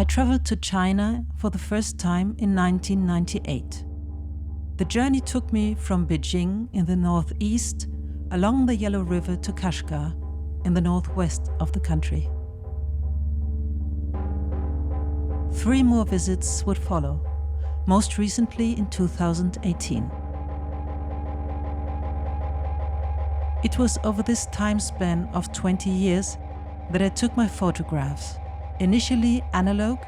I traveled to China for the first time in 1998. The journey took me from Beijing in the northeast along the Yellow River to Kashgar in the northwest of the country. 3 more visits would follow, most recently in 2018. It was over this time span of 20 years that I took my photographs, initially analog,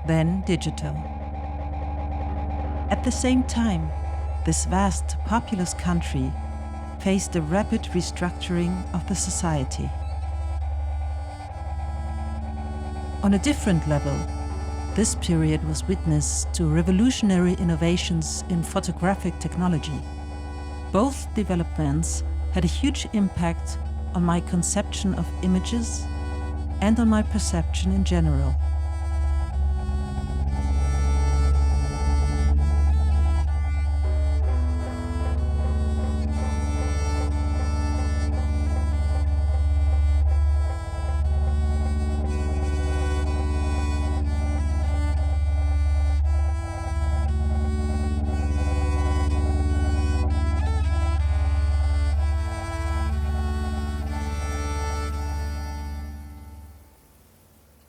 then digital. At the same time, this vast, populous country faced a rapid restructuring of the society. On a different level, this period was witness to revolutionary innovations in photographic technology. Both developments had a huge impact on my conception of images and on my perception in general.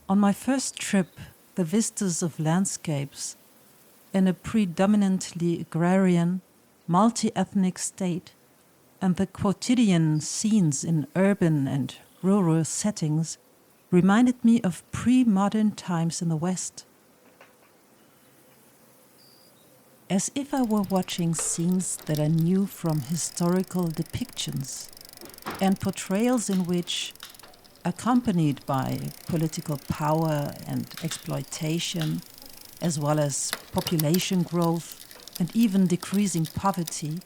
On my first trip, the vistas of landscapes in a predominantly agrarian, multi-ethnic state and the quotidian scenes in urban and rural settings reminded me of pre-modern times in the West. As if I were watching scenes that I knew from historical depictions and portrayals in which, accompanied by political power and exploitation, as well as population growth and even decreasing poverty,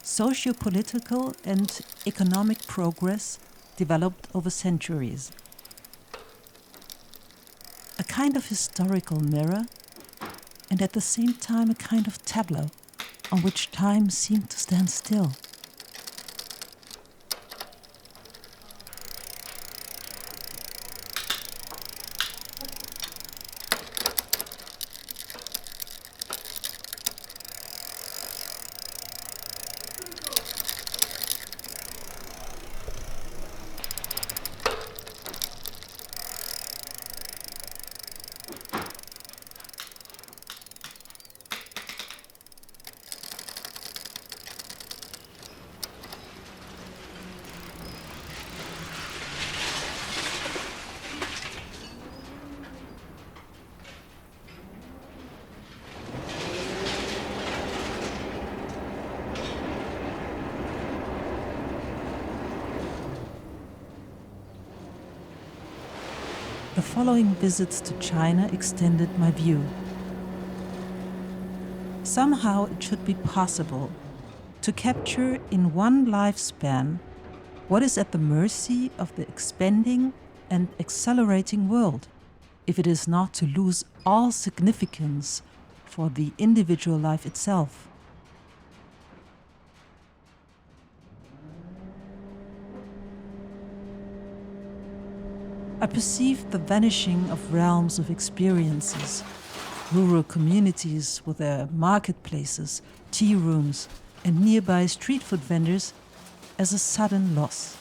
socio-political and economic progress developed over centuries. A kind of historical mirror, and at the same time a kind of tableau on which time seemed to stand still. The following visits to China extended my view. Somehow it should be possible to capture in one lifespan what is at the mercy of the expanding and accelerating world, if it is not to lose all significance for the individual life itself. I perceived the vanishing of realms of experiences, rural communities with their marketplaces, tea rooms, and nearby street food vendors as a sudden loss.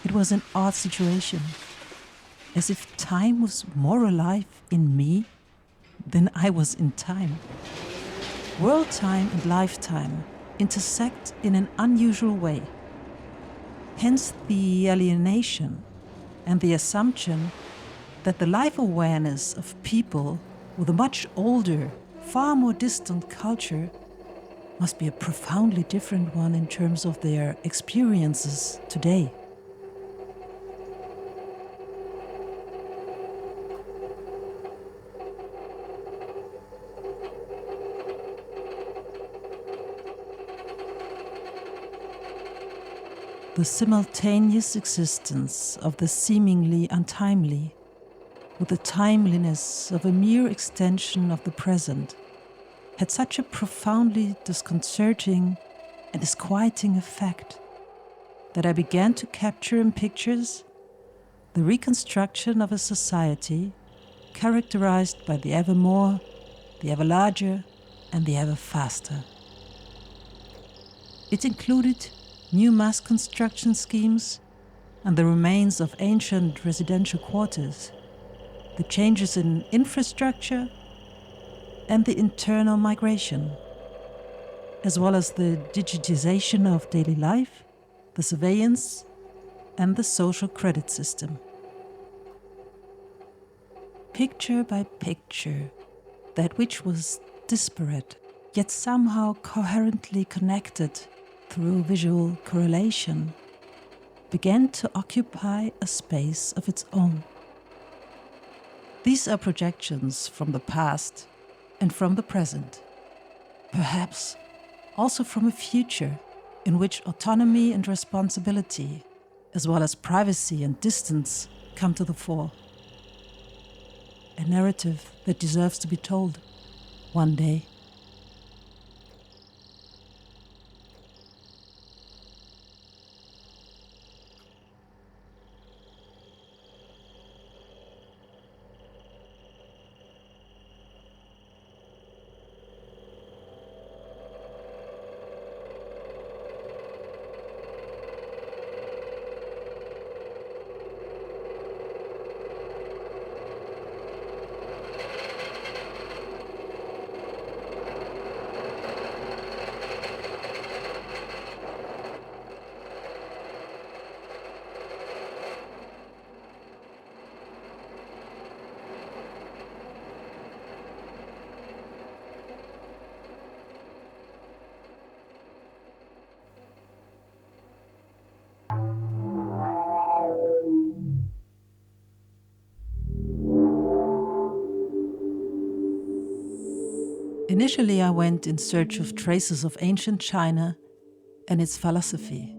It was an odd situation, as if time was more alive in me than I was in time. World time and lifetime intersect in an unusual way. Hence the alienation, and the assumption that the life awareness of people with a much older, far more distant culture must be a profoundly different one in terms of their experiences today. The simultaneous existence of the seemingly untimely with the timeliness of a mere extension of the present had such a profoundly disconcerting and disquieting effect that I began to capture in pictures the reconstruction of a society characterized by the ever more, the ever larger, and the ever faster. It included new mass construction schemes and the remains of ancient residential quarters, the changes in infrastructure and the internal migration, as well as the digitization of daily life, the surveillance, and the social credit system. Picture by picture, that which was disparate, yet somehow coherently connected through visual correlation, began to occupy a space of its own. These are projections from the past and from the present, perhaps also from a future in which autonomy and responsibility, as well as privacy and distance, come to the fore. A narrative that deserves to be told one day. Initially, I went in search of traces of ancient China and its philosophy.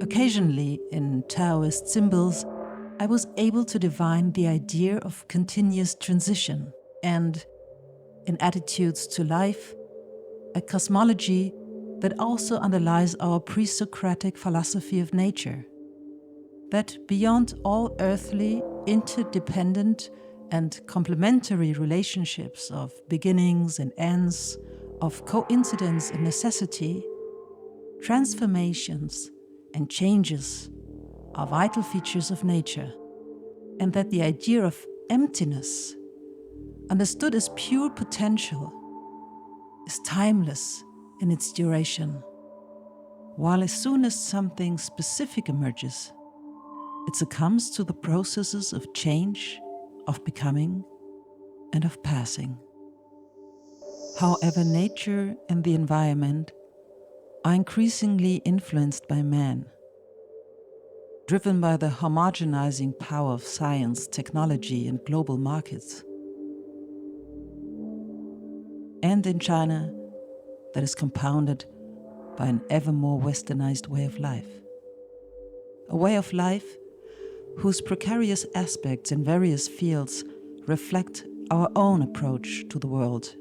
Occasionally, in Taoist symbols, I was able to divine the idea of continuous transition and, in attitudes to life, a cosmology that also underlies our pre-Socratic philosophy of nature, that beyond all earthly, interdependent and complementary relationships of beginnings and ends, of coincidence and necessity, transformations and changes are vital features of nature, and that the idea of emptiness, understood as pure potential, is timeless in its duration, while as soon as something specific emerges, it succumbs to the processes of change, of becoming, and of passing. However, nature and the environment are increasingly influenced by man, driven by the homogenizing power of science, technology, and global markets. And in China, that is compounded by an ever more westernized way of life. A way of life whose precarious aspects in various fields reflect our own approach to the world.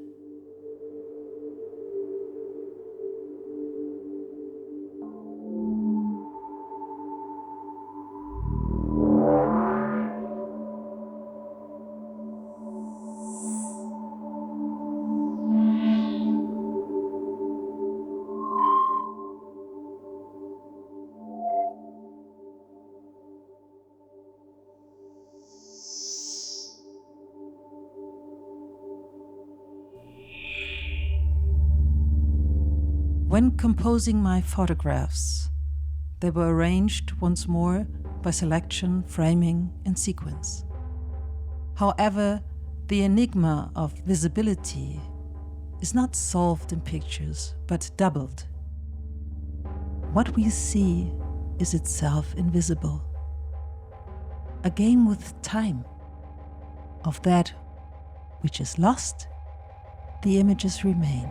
When composing my photographs, they were arranged once more by selection, framing, and sequence. However, the enigma of visibility is not solved in pictures, but doubled. What we see is itself invisible. A game with time. Of that which is lost, the images remain.